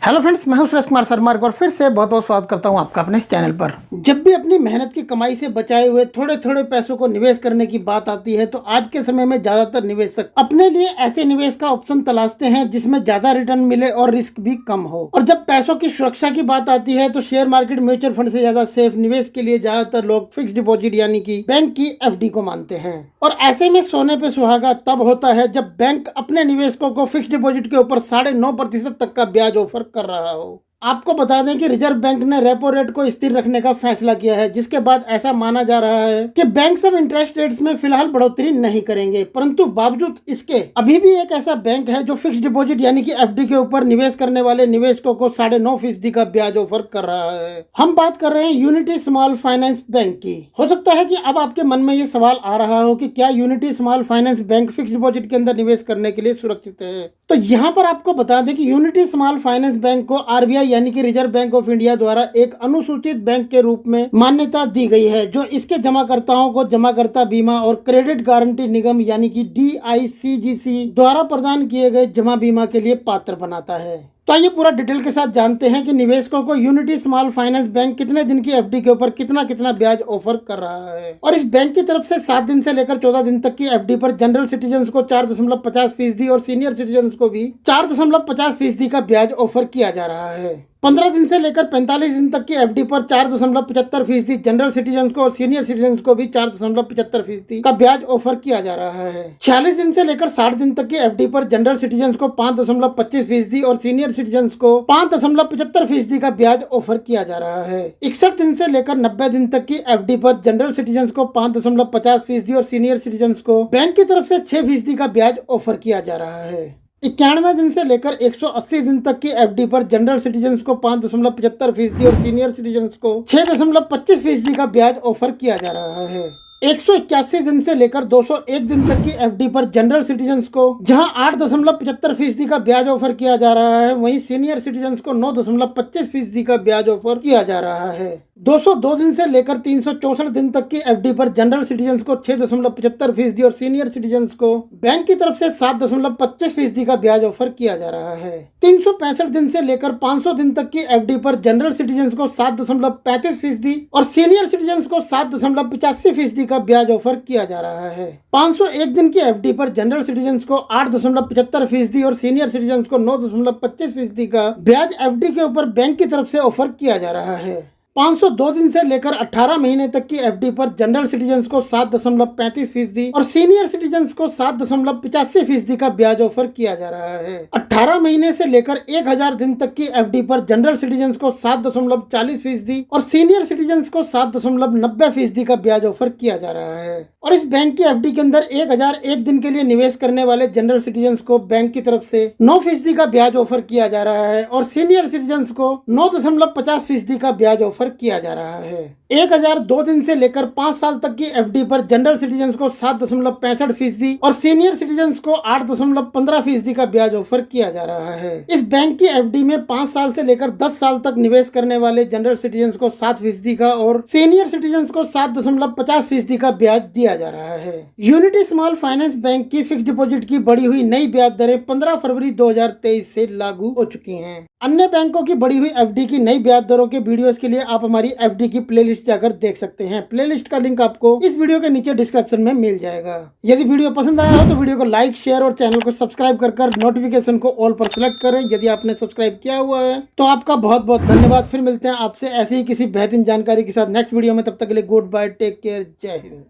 Hello friends, मैं हूं सुरेश कुमार शर्मा और फिर से बहुत बहुत स्वागत करता हूं आपका अपने इस चैनल पर। जब भी अपनी मेहनत की कमाई से बचाए हुए थोड़े थोड़े पैसों को निवेश करने की बात आती है तो आज के समय में ज्यादातर निवेशक अपने लिए ऐसे निवेश का ऑप्शन तलाशते हैं जिसमें ज्यादा रिटर्न मिले और रिस्क भी कम हो। और जब पैसों की सुरक्षा की बात आती है तो शेयर मार्केट, म्यूचुअल फंड से ज्यादा सेफ निवेश के लिए ज्यादातर लोग फिक्स डिपॉजिट यानी कि बैंक की एफडी को मानते हैं। और ऐसे में सोने पे सुहागा तब होता है जब बैंक अपने निवेशकों को फिक्स डिपॉजिट के ऊपर 9.5% तक का ब्याज ऑफर कर रहा हो। आपको बता दें कि रिजर्व बैंक ने रेपो रेट को स्थिर रखने का फैसला किया है, जिसके बाद ऐसा माना जा रहा है कि बैंक अब इंटरेस्ट रेट्स में फिलहाल बढ़ोतरी नहीं करेंगे। परंतु बावजूद इसके अभी भी एक ऐसा बैंक है जो फिक्स डिपॉजिट यानी कि एफडी के ऊपर निवेश करने वाले निवेशकों को 9.5% का ब्याज ऑफर कर रहा है। हम बात कर रहे हैं यूनिटी स्मॉल फाइनेंस बैंक की। हो सकता है कि अब आपके मन में ये सवाल आ रहा हो कि क्या unity small finance bank fix deposit के अंदर निवेश करने के लिए सुरक्षित है। तो यहाँ पर आपको बता दें कि यूनिटी स्मॉल फाइनेंस बैंक को आरबीआई यानी कि रिजर्व बैंक ऑफ इंडिया द्वारा एक अनुसूचित बैंक के रूप में मान्यता दी गई है, जो इसके जमाकर्ताओं को जमाकर्ता बीमा और क्रेडिट गारंटी निगम यानी कि DICGC द्वारा प्रदान किए गए जमा बीमा के लिए पात्र बनाता है। तो आइए पूरा डिटेल के साथ जानते हैं कि निवेशकों को यूनिटी स्मॉल फाइनेंस बैंक कितने दिन की एफडी के ऊपर कितना कितना ब्याज ऑफर कर रहा है। और इस बैंक की तरफ से 7 दिन से लेकर 14 दिन तक की एफडी पर जनरल सिटीजन्स को 4.50% और सीनियर सिटीजन्स को भी 4.50% का ब्याज ऑफर किया जा रहा है। 15 दिन से लेकर 45 दिन तक की एफडी पर 4.75% जनरल सिटीजन्स को और सीनियर सिटीजन्स को भी 4.75% का ब्याज ऑफर किया जा रहा है। 46 दिन से लेकर 60 दिन तक की एफडी पर जनरल सिटीजन्स को 5.25% और सीनियर सिटीजन्स को 5.75% का ब्याज ऑफर किया जा रहा है। 61 दिन से लेकर 90 दिन तक की एफडी पर जनरल सिटीजन्स को 5.50% और सीनियर सिटीजन्स को बैंक की तरफ से 6% का ब्याज ऑफर किया जा रहा है। 91 दिन से लेकर 180 दिन तक की एफडी पर जनरल सिटीजन्स को 5.75% और सीनियर सिटीजन्स को 6.25% का ब्याज ऑफर किया जा रहा है। 181 दिन से लेकर 201 दिन तक की एफडी पर जनरल सिटीजन्स को जहां 8.75% का ब्याज ऑफर किया जा रहा है, वहीं सीनियर सिटीजन्स को 9.25% का ब्याज ऑफर किया जा रहा है। 202 दिन से लेकर 364 दिन तक की एफडी पर जनरल सिटीजन्स को 6.75% और सीनियर सिटीजन्स को बैंक की तरफ से 7.25% का ब्याज ऑफर किया जा रहा है। 365 दिन से लेकर 500 दिन तक की एफडी पर जनरल सिटीजन्स को 7.35% और सीनियर सिटीजन्स को 7.85% का ब्याज ऑफर किया जा रहा है। 501 दिन की एफडी पर जनरल सिटीजन्स को 8.75% और सीनियर सिटीजन्स को 9.25% का ब्याज एफडी के ऊपर बैंक की तरफ से ऑफर किया जा रहा है। 502 दिन से लेकर 18 महीने तक की एफडी पर जनरल सिटीजन्स को 7.35% और सीनियर सिटीजन्स को 7.85% का ब्याज ऑफर किया जा रहा है। 18 महीने से लेकर 1000 दिन तक की एफडी पर जनरल सिटीजन्स को 7.40% और सीनियर सिटीजन्स को 7.90% का ब्याज ऑफर किया जा रहा है। और इस बैंक की एफडी के अंदर 1001 दिन के लिए निवेश करने वाले जनरल सिटीजन्स को बैंक की तरफ से 9% का ब्याज ऑफर किया जा रहा है और सीनियर सिटीजन्स को 9.50% का ब्याज ऑफर किया जा रहा है। 1002 दिन से लेकर 5 साल तक की एफडी पर जनरल सिटीजन्स को 7.65% और सीनियर सिटीजन्स को 8.15% का ब्याज ऑफर किया जा रहा है। इस बैंक की एफडी में 5 साल से लेकर 10 साल तक निवेश करने वाले जनरल सिटीजन्स को 7% का और सीनियर सिटीजन्स को 7.50% का ब्याज दिया जा रहा है। यूनिटी स्मॉल फाइनेंस बैंक की फिक्स डिपॉजिट की बढ़ी हुई नई ब्याज दरें 15 फरवरी 2023 से लागू हो चुकी हैं। अन्य बैंकों की बढ़ी हुई एफडी की नई ब्याज दरों के वीडियोस के लिए आप हमारी एफडी की प्लेलिस्ट जाकर देख सकते हैं। प्लेलिस्ट का लिंक आपको इस वीडियो के नीचे डिस्क्रिप्शन में मिल जाएगा। यदि वीडियो पसंद आया हो तो वीडियो को लाइक, शेयर और चैनल को सब्सक्राइब कर नोटिफिकेशन को ऑल पर सिलेक्ट करें। यदि आपने सब्सक्राइब किया हुआ है तो आपका बहुत बहुत धन्यवाद। फिर मिलते हैं आपसे ऐसी ही किसी बेहतरीन जानकारी के साथ नेक्स्ट वीडियो में। तब तक के लिए गुड बाय, टेक केयर, जय हिंद।